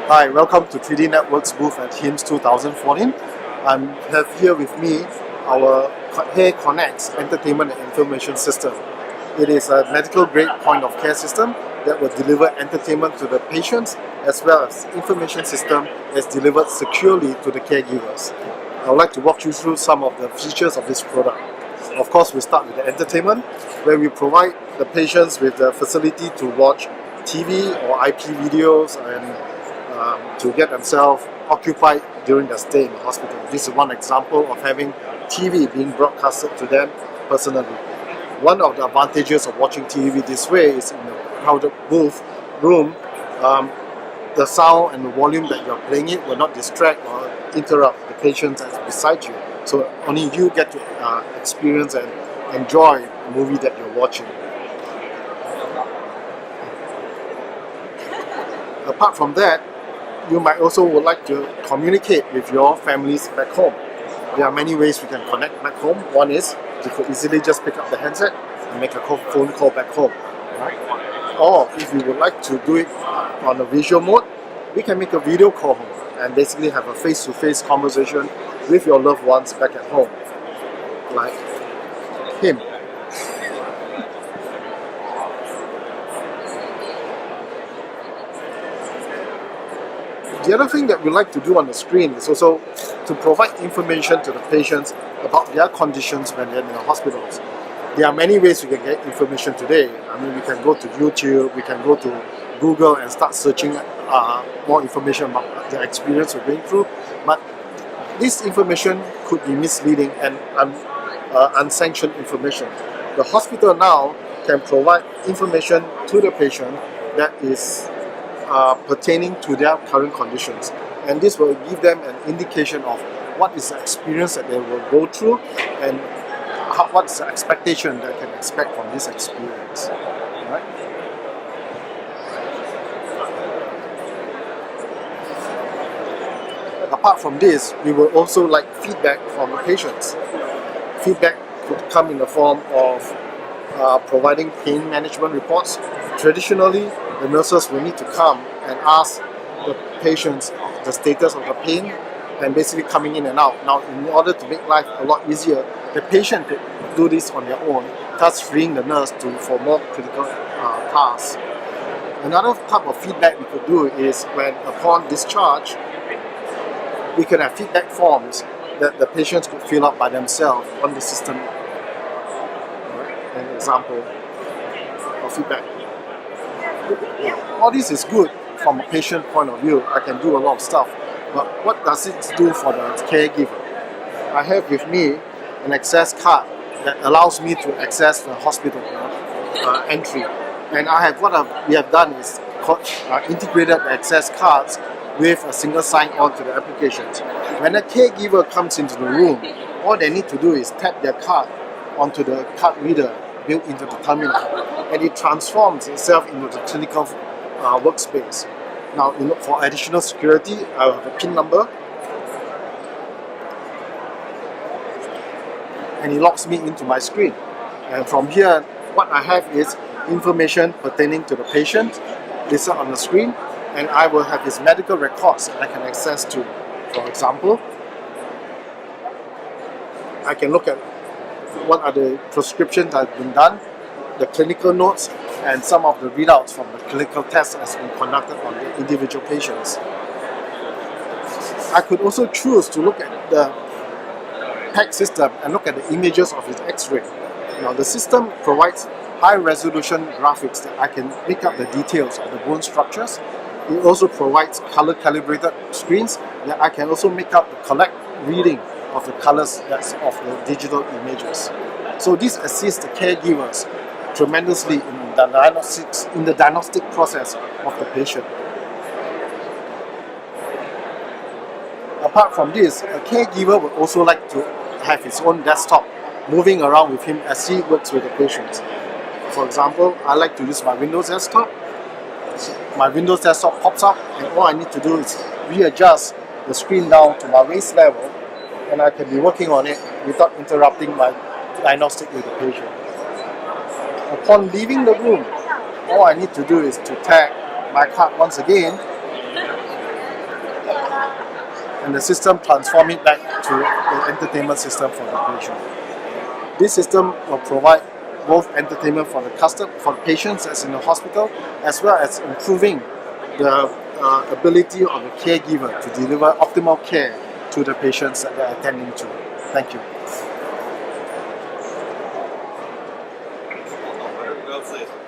Hi, welcome to 3D Networks booth at HIMSS 2014. I have here with me our Hair Connects Entertainment and Information System. It is a medical grade point of care system that will deliver entertainment to the patients as well as information system that's delivered securely to the caregivers. I would like to walk you through some of the features of this product. Of course, we start with the entertainment, where we provide the patients with the facility to watch TV or IP videos and to get themselves occupied during their stay in the hospital. This is one example of having TV being broadcasted to them personally. One of the advantages of watching TV this way is in a crowded booth room, the sound and the volume that you're playing it will not distract or interrupt the patients that's beside you. So only you get to experience and enjoy the movie that you're watching. Apart from that, you might also would like to communicate with your families back home. There are many ways we can connect back home. One is you could easily just pick up the handset and make a phone call back home. Right? Or if you would like to do it on a visual mode, we can make a video call home and basically have a face-to-face conversation with your loved ones back at home, like him. The other thing that we like to do on the screen is also to provide information to the patients about their conditions when they're in the hospitals. There are many ways we can get information today. I mean, we can go to YouTube, we can go to Google and start searching more information about the experience we're going through. But this information could be misleading and unsanctioned information. The hospital now can provide information to the patient that is pertaining to their current conditions, and this will give them an indication of what is the experience that they will go through and what's the expectation that they can expect from this experience. Right? Apart from this, we will also like feedback from the patients. Feedback could come in the form of providing pain management reports. Traditionally, the nurses will need to come and ask the patients the status of the pain and basically coming in and out. Now, in order to make life a lot easier, the patient could do this on their own, thus freeing the nurse for more critical tasks. Another type of feedback we could do is when upon discharge, we can have feedback forms that the patients could fill out by themselves on the system. An example of feedback. All this is good from a patient point of view. I can do a lot of stuff, but what does it do for the caregiver? I have with me an access card that allows me to access the hospital entry, and we have done is integrated the access cards with a single sign-on to the applications. When a caregiver comes into the room, all they need to do is tap their card onto the card reader built into the terminal, and it transforms itself into the clinical workspace. Now, for additional security, I have a PIN number, and it locks me into my screen. And from here, what I have is information pertaining to the patient listed on the screen, and I will have his medical records that I can access to. For example, I can look at what are the prescriptions that have been done, the clinical notes, and some of the readouts from the clinical tests that has been conducted on the individual patients. I could also choose to look at the PAC system and look at the images of his X-ray. Now, the system provides high-resolution graphics that I can make up the details of the bone structures. It also provides color-calibrated screens that I can also make up the correct reading of the colors that's of the digital images. So this assists the caregivers tremendously in the diagnostic process of the patient. Apart from this, a caregiver would also like to have his own desktop moving around with him as he works with the patients. For example, I like to use my Windows desktop. My Windows desktop pops up, and all I need to do is readjust the screen down to my waist level, and I can be working on it without interrupting my diagnostic with the patient. Upon leaving the room, all I need to do is to tag my card once again, and the system transform it back to the entertainment system for the patient. This system will provide both entertainment for the for the patients as in the hospital, as well as improving the ability of the caregiver to deliver optimal care to the patients that they're attending to. Thank you. Well said.